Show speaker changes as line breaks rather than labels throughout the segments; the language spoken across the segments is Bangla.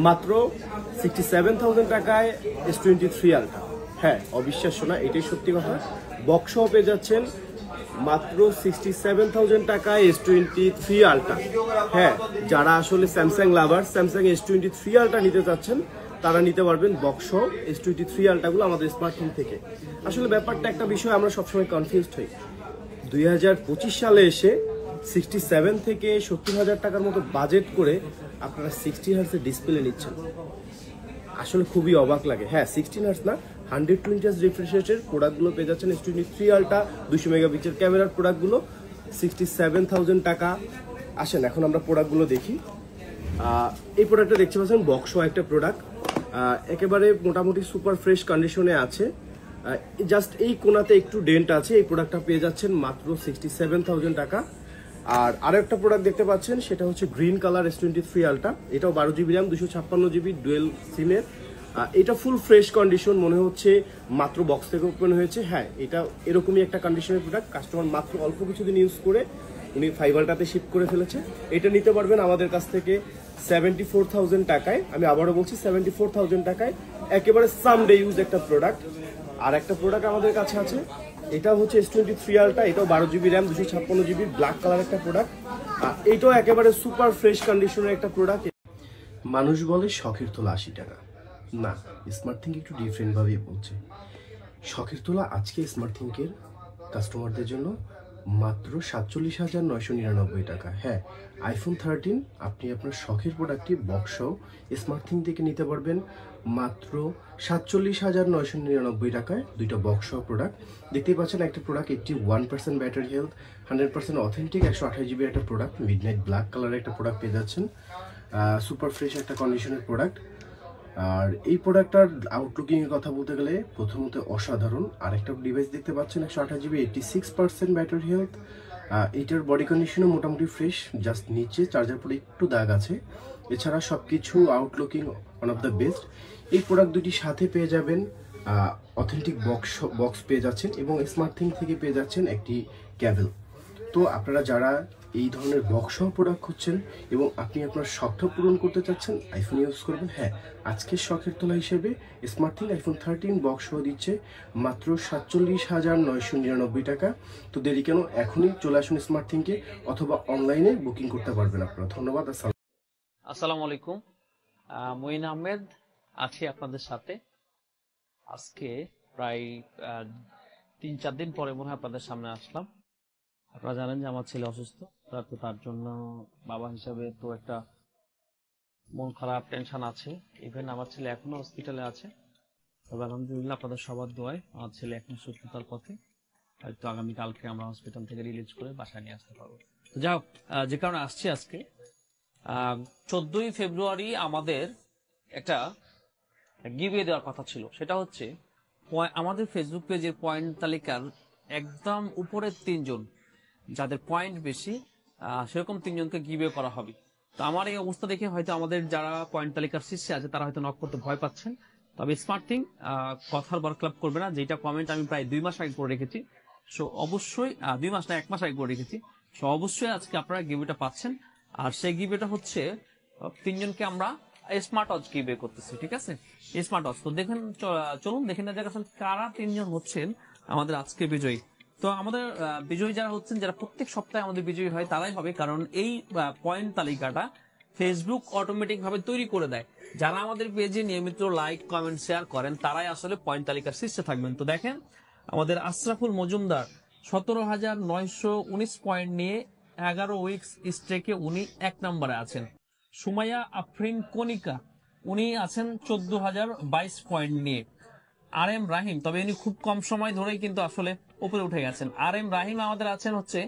মাত্র 67,000 টাকায় S23 আলট্রা। হ্যাঁ, অবিশ্বাস্য না, এটাই সত্যি কথা। বক্স সহ পেয়ে যাচ্ছেন মাত্র 67,000 টাকায় S23 আলট্রা। হ্যাঁ, যারা আসলে স্যামসাং লাভার, স্যামসাং S23 আলট্রা নিতে চাচ্ছেন তারা নিতে পারবেন বক্স সহ S23 আলট্রাগুলো আমাদের স্মার্টফোন থেকে। আসলে ব্যাপারটা একটা বিষয়, আমরা সবসময় কনফিউজড হই। 2025 সালে এসে 67 থেকে 70,000 টাকার মতো বাজেট করে আপনারা 60 হার্টজের ডিসপ্লে নিচ্ছেন, আসলে খুবই অবাক লাগে। হ্যাঁ, 16 হার্টজ না, 120 হার্টজ রিফ্রেশ রেটের প্রোডাক্টগুলো পেয়ে যাচ্ছেন S23 আলট্রা, 200 মেগাপিক্সেল ক্যামেরার প্রোডাক্টগুলো 67,000 টাকা। আসেন এখন আমরা প্রোডাক্টগুলো দেখি। এই প্রোডাক্টটা দেখতে পাচ্ছেন বক্স একটা প্রোডাক্ট, একেবারে মোটামুটি সুপার ফ্রেশ কন্ডিশনে আছে। জাস্ট এই কোনাতে একটু ডেন্ট আছে। এই প্রোডাক্টটা পেয়ে যাচ্ছেন মাত্র 67,000 টাকা। আর আরেকটা প্রোডাক্ট দেখতে পাচ্ছেন, সেটা হচ্ছে গ্রিন কালার S23 আলট্রা। এটাও 12GB র্যাম, 256GB ডুয়েল সিমের। এটা ফুল ফ্রেশ কন্ডিশন, মনে হচ্ছে মাত্র বক্স থেকে ওপেন হয়েছে। হ্যাঁ, এটা এরকমই একটা কন্ডিশনের প্রোডাক্ট। কাস্টমার মাত্র অল্প কিছুদিন ইউজ করে উনি 5 আলট্রাতে শিফট করে ফেলেছে। এটা নিতে পারবেন আমাদের কাছ থেকে 74,000 টাকায়। আমি আবারও বলছি 74,000 টাকায়, একেবারে সামডে ইউজ একটা প্রোডাক্ট। আর একটা প্রোডাক্ট আমাদের কাছে আছে, এটা হচ্ছে S23 আলট্রা। এটাও 12GB RAM, 256GB black colour একটা প্রোডাক্ট। এটাও একেবারে সুপার ফ্রেশ কন্ডিশনের একটা প্রোডাক্ট। মানুষ বলে শখের তোলা 80 টাকা, না, স্মার্টথিঙ্ক একটু ডিফারেন্টভাবেই বলছে। শখের তোলা আজকে স্মার্টথিঙ্কের কাস্টমারদের জন্য মাত্র 47,999 টাকা। হ্যাঁ, iPhone 13 আপনি আপনার শখের প্রোডাক্টটি বক্স সহ স্মার্টথিঙ্ক থেকে নিতে পারবেন মাত্র 47,999 টাকায়। দুইটা বক্স সহ প্রোডাক্ট দেখতেই পাচ্ছেন। একটা product 81% battery health, 100% authentic 128GB একটা প্রোডাক্ট, মিডনাইট ব্ল্যাক কালারের একটা প্রোডাক্ট পেয়ে যাচ্ছেন। সুপার ফ্রেশ একটা কন্ডিশনের প্রোডাক্ট। আর এই প্রোডাক্টটার আউটলুকিং এর কথা বলতে গেলে প্রথমত অসাধারণ। আরেকটা ডিভাইস দেখতে পাচ্ছেন 128GB 86% ব্যাটারি হেলথ। এটার বডি কন্ডিশনও মোটামুটি ফ্রেশ, জাস্ট নিচে চার্জার পরে একটু দাগ আছে, এছাড়া সবকিছু আউটলুকিং ওয়ান অফ দ্য বেস্ট। এই প্রোডাক্ট দুটি সাথে পেয়ে যাবেন অথেন্টিক বক্স পেয়ে যাচ্ছেন এবং স্মার্টথিঙ্ক থেকে পেয়ে যাচ্ছেন একটি ক্যাবেল। তো আপনারা যারা এই ধরনের বক্স সহ প্রোডাক্ট খুঁজছেন এবং আপনি আপনার শখটা পূরণ করতে চাচ্ছেন, আইফোন ইউজ করবেন। হ্যাঁ, আজকের শখের তোলা হিসেবে স্মার্টথিঙ্ক iPhone 13 বক্স সহ দিচ্ছে মাত্র 47,999 টাকা। তো দেরি কেন, এখনই চলে আসুন স্মার্টথিঙ্কে, অথবা অনলাইনে বুকিং করতে পারবেন আপনারা। ধন্যবাদ।
আসসালামু আলাইকুম, মঈন আহমেদ আছি আপনাদের সাথে। আজকে প্রায় 3-4 দিন পরে মনে হয় আপনাদের সামনে আসলাম। আপনারা জানেন যে আমার ছেলে অসুস্থ, তো তার জন্য বাবা হিসাবে তো একটা মন খারাপ, টেনশন আছে। ইভেন আমার ছেলে এখনো হসপিটালে আছে, তবে আলহামদুলিল্লাহ আপনাদের সবার দোয়ায় আমার ছেলে এখন সুস্থতার পথে। হয়তো আগামীকালকে আমরা হসপিটাল থেকে রিলিজ করে বাসায় নিয়ে আসতে পারবো। তো যাই হোক, যে কারণে আসছি আজকে, 14ই ফেব্রুয়ারি আমাদের একটা গিভওয়ে দেওয়ার কথা ছিল। সেটা হচ্ছে আমাদের ফেসবুক পেজের পয়েন্ট তালিকার একদম উপরের 3 জন, যাদের পয়েন্ট বেশি, সেরকম 3 জনকে গিভওয়ে করা হবে। তো আমার এই অবস্থা দেখে হয়তো আমাদের যারা পয়েন্ট তালিকার শীর্ষে আছে তারা হয়তো নক করতে ভয় পাচ্ছেন। তবে স্মার্টথিঙ্ক কথার বরক্লাব করবে না, যেটা কমেন্ট আমি প্রায় 2 মাস আগে করে রেখেছি। সো অবশ্যই 2 মাস না, 1 মাস আগে করে রেখেছি। সো অবশ্যই আজকে আপনারা গিভওয়েটা পাচ্ছেন। আর সেই গিভওয়েটা হচ্ছে 3 জনকে আমরা স্মার্ট ওয়াচ গিভওয়ে করতেছি, ঠিক আছে? Smart watch. তো দেখেন, চলুন দেখে নেওয়া যাক আসলে কারা 3 জন হচ্ছেন আমাদের আজকে বিজয়ী। তো আমাদের বিজয়ী যারা হচ্ছেন, যারা প্রত্যেক সপ্তাহে আমাদের বিজয়ী হয়, তারাই হবে। কারণ এই পয়েন্ট তালিকাটা ফেসবুক অটোমেটিক ভাবে তৈরি করে দেয়। যারা আমাদের পেজে নিয়মিত লাইক, কমেন্ট, শেয়ার করেন, তারাই আসলে পয়েন্ট তালিকার শীর্ষে থাকবেন। তো দেখেন, আমাদের আশরাফুল মজুমদার 17,919 পয়েন্ট নিয়ে 11 উইকস স্ট্রেকে উনি 1 নম্বরে আছেন। সুমাইয়া আফরিন কনিকা, উনি আছেন 14,022 পয়েন্ট নিয়ে। আর এম রাহিম, তবে ইনি খুব কম সময় ধরেই কিন্তু আসলে উপরে উঠে গেছেন। আর এম রাহিম আমাদের আছেন হচ্ছে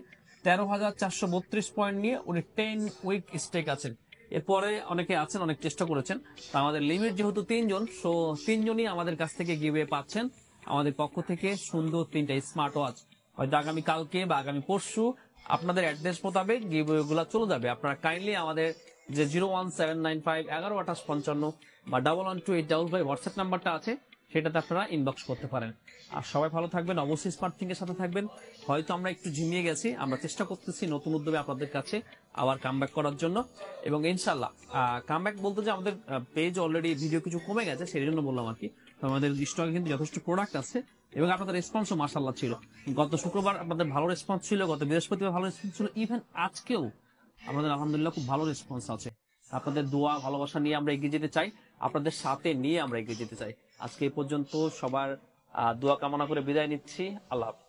13,432 পয়েন্ট নিয়ে, উনি 10 উইক স্টেক আছেন। এরপরে অনেকে আছেন, অনেক চেষ্টা করেছেন। তা আমাদের লিমিট যেহেতু 3 জন, সো 3 জনই আমাদের কাছ থেকে গিভওয়ে পাচ্ছেন আমাদের পক্ষ থেকে সুন্দর 3টা স্মার্ট ওয়াচ। হয়তো আগামী কালকে বা আগামী পরশু আপনাদের অ্যাড্রেস মোতাবেক গিভওয়ে গুলা চলে যাবে। আপনারা কাইন্ডলি আমাদের যে 01795 112855 বা 112855 হোয়াটসঅ্যাপ নাম্বারটা আছে, সেটাতে আপনারা ইনবক্স করতে পারেন। আর সবাই ভালো থাকবেন, অবশ্যই স্মার্ট থিংকের সাথে থাকবেন। হয়তো আমরা একটু ঝিমিয়ে গেছি, আমরা চেষ্টা করতেছি নতুন উদ্যোগে আপনাদের কাছে আবার কামব্যাক করার জন্য। এবং ইনশাল্লাহ কামব্যাক বলতে যে আমাদের পেজ অলরেডি ভিডিও কিছু কমে গেছে সেই জন্য বললাম আর কি। তো আমাদের স্টকে কিন্তু যথেষ্ট প্রোডাক্ট আছে এবং আপনাদের রেসপন্সও মাশাআল্লাহ ছিল। গত শুক্রবার আপনাদের ভালো রেসপন্স ছিল, গত বৃহস্পতিবার ভালো রেসপন্স ছিল, ইভেন আজকেও আমাদের আলহামদুলিল্লাহ খুব ভালো রেসপন্স আছে। আপনাদের দোয়া ভালোবাসা নিয়ে আমরা এগিয়ে যেতে চাই, আপনাদের সাথে নিয়ে আমরা এগিয়ে যেতে চাই। আজকে এই পর্যন্ত সবার দোয়া কামনা করে বিদায় নিচ্ছি। আল্লাহ হাফেজ।